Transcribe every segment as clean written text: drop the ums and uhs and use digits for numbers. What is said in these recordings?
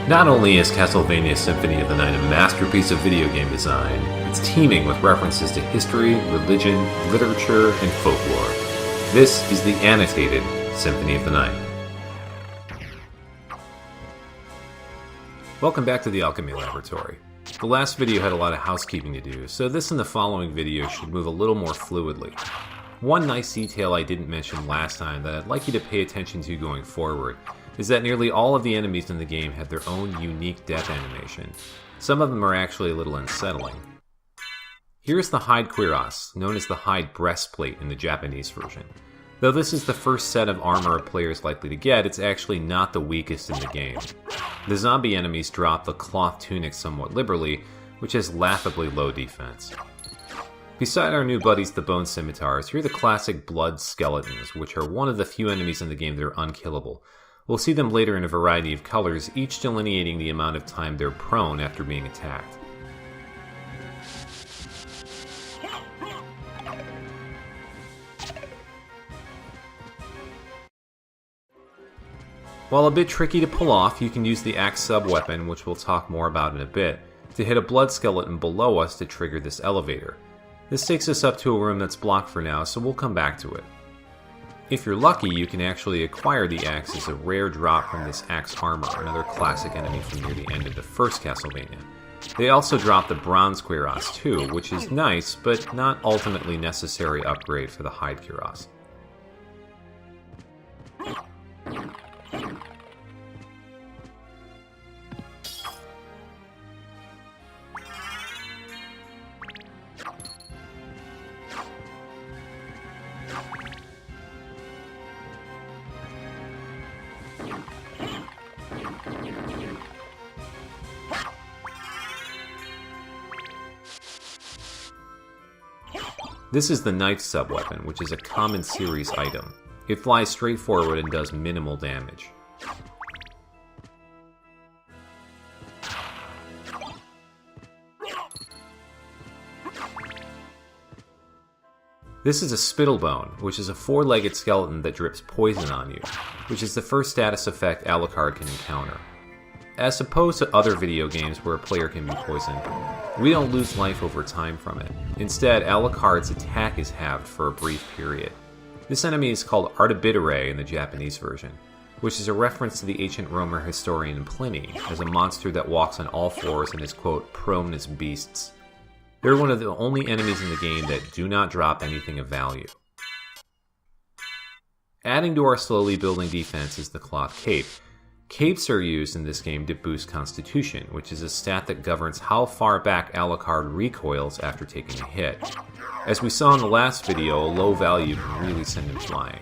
Not only is Castlevania Symphony of the Night a masterpiece of video game design, it's teeming with references to history, religion, literature, and folklore. This is the Annotated Symphony of the Night. Welcome back to the Alchemy Laboratory. The last video had a lot of housekeeping to do, so this and the following video should move a little more fluidly. One nice detail I didn't mention last time that I'd like you to pay attention to going forward is that nearly all of the enemies in the game have their own unique death animation. Some of them are actually a little unsettling. Here's the hide cuirass, known as the hide breastplate in the Japanese version. Though this is the first set of armor a player is likely to get, it's actually not the weakest in the game. The zombie enemies drop the cloth tunic somewhat liberally, which has laughably low defense. Beside our new buddies the bone scimitars, here are the classic blood skeletons, which are one of the few enemies in the game that are unkillable. We'll see them later in a variety of colors, each delineating the amount of time they're prone after being attacked. While a bit tricky to pull off, you can use the axe sub-weapon, which we'll talk more about in a bit, to hit a blood skeleton below us to trigger this elevator. This takes us up to a room that's blocked for now, so we'll come back to it. If you're lucky, you can actually acquire the axe as a rare drop from this axe armor, another classic enemy from near the end of the first Castlevania. They also drop the bronze cuirass too, which is nice, but not ultimately necessary upgrade for the hide cuirass. This is the knife sub-weapon, which is a common series item. It flies straight forward and does minimal damage. This is a spittlebone, which is a four-legged skeleton that drips poison on you, which is the first status effect Alucard can encounter. As opposed to other video games where a player can be poisoned, we don't lose life over time from it. Instead, Alucard's attack is halved for a brief period. This enemy is called Artibidere in the Japanese version, which is a reference to the ancient Roman historian Pliny as a monster that walks on all fours and is, quote, prone as beasts. They're one of the only enemies in the game that do not drop anything of value. Adding to our slowly building defense is the cloth cape. Capes are used in this game to boost Constitution, which is a stat that governs how far back Alucard recoils after taking a hit. As we saw in the last video, a low value can really send him flying.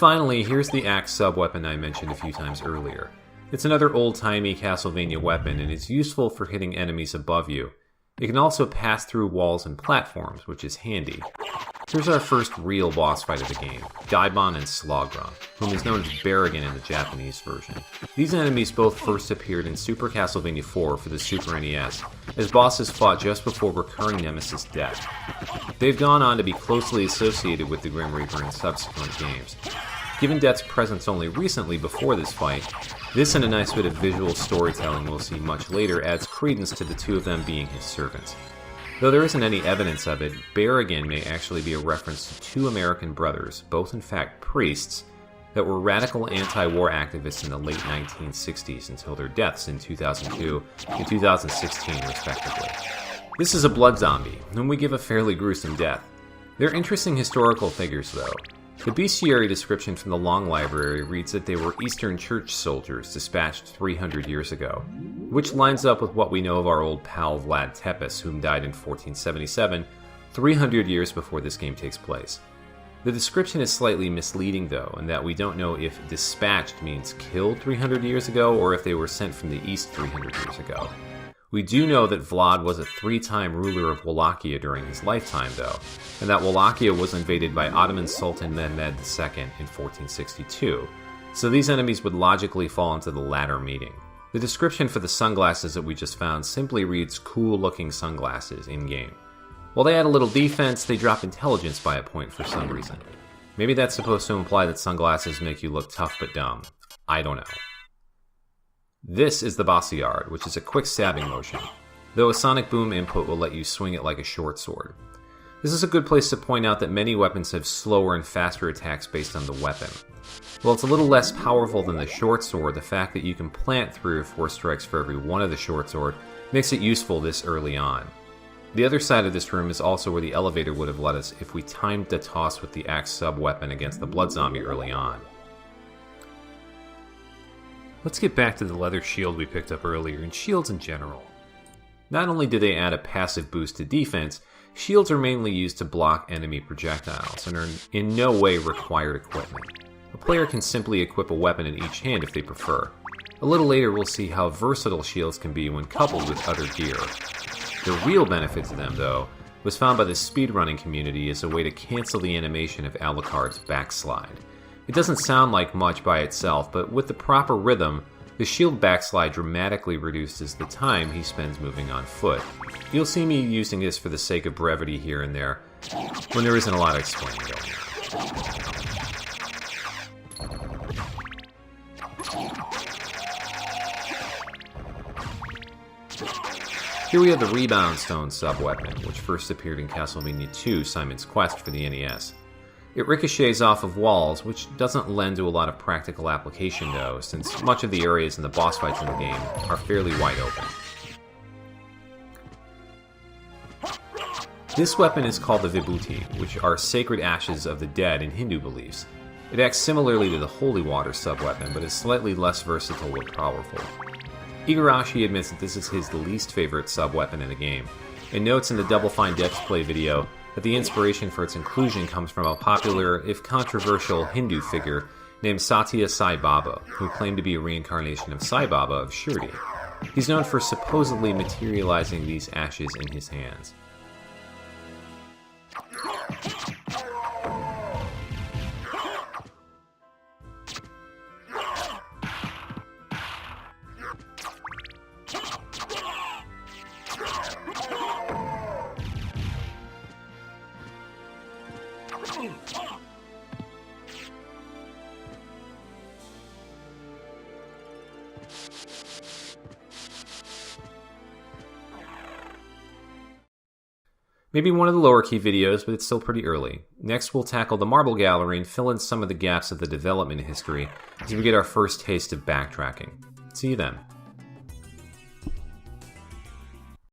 Finally, here's the axe sub-weapon I mentioned a few times earlier. It's another old-timey Castlevania weapon and is useful for hitting enemies above you. It can also pass through walls and platforms, which is handy. Here's our first real boss fight of the game, Gaibon and Slogron, whom is known as Berrigan in the Japanese version. These enemies both first appeared in Super Castlevania 4 for the Super NES, as bosses fought just before recurring nemesis Death. They've gone on to be closely associated with the Grim Reaper in subsequent games. Given Death's presence only recently before this fight, this and a nice bit of visual storytelling we'll see much later adds credence to the two of them being his servants. Though there isn't any evidence of it, Berrigan may actually be a reference to two American brothers, both in fact priests, that were radical anti-war activists in the late 1960s until their deaths in 2002 and 2016 respectively. This is a blood zombie, whom we give a fairly gruesome death. They're interesting historical figures though. The bestiary description from the Long Library reads that they were Eastern Church soldiers dispatched 300 years ago, which lines up with what we know of our old pal Vlad Tepes, whom died in 1477, 300 years before this game takes place. The description is slightly misleading though, in that we don't know if dispatched means killed 300 years ago or if they were sent from the east 300 years ago. We do know that Vlad was a 3-time ruler of Wallachia during his lifetime, though, and that Wallachia was invaded by Ottoman Sultan Mehmed II in 1462, so these enemies would logically fall into the latter meeting. The description for the sunglasses that we just found simply reads cool-looking sunglasses in-game. While they add a little defense, they drop intelligence by a point for some reason. Maybe that's supposed to imply that sunglasses make you look tough but dumb. I don't know. This is the Basillard, which is a quick stabbing motion, though a sonic boom input will let you swing it like a short sword. This is a good place to point out that many weapons have slower and faster attacks based on the weapon. While it's a little less powerful than the short sword, the fact that you can plant 3 or 4 strikes for every one of the short sword makes it useful this early on. The other side of this room is also where the elevator would have led us if we timed the toss with the axe sub-weapon against the blood zombie early on. Let's get back to the leather shield we picked up earlier, and shields in general. Not only do they add a passive boost to defense, shields are mainly used to block enemy projectiles, and are in no way required equipment. A player can simply equip a weapon in each hand if they prefer. A little later we'll see how versatile shields can be when coupled with other gear. The real benefit to them, though, was found by the speedrunning community as a way to cancel the animation of Alucard's backslide. It doesn't sound like much by itself, but with the proper rhythm, the shield backslide dramatically reduces the time he spends moving on foot. You'll see me using this for the sake of brevity here and there, when there isn't a lot of explaining going on. Here we have the Rebound Stone sub-weapon, which first appeared in Castlevania II: Simon's Quest for the NES. It ricochets off of walls, which doesn't lend to a lot of practical application though, since much of the areas in the boss fights in the game are fairly wide open. This weapon is called the Vibhuti, which are sacred ashes of the dead in Hindu beliefs. It acts similarly to the Holy Water sub-weapon, but is slightly less versatile or powerful. Igarashi admits that this is his least favorite sub-weapon in the game, and notes in the Double Fine Depths play video that the inspiration for its inclusion comes from a popular, if controversial, Hindu figure named Satya Sai Baba, who claimed to be a reincarnation of Sai Baba of Shirdi. He's known for supposedly materializing these ashes in his hands. Maybe one of the lower key videos, but it's still pretty early. Next we'll tackle the Marble Gallery and fill in some of the gaps of the development history as we get our first taste of backtracking. See you then.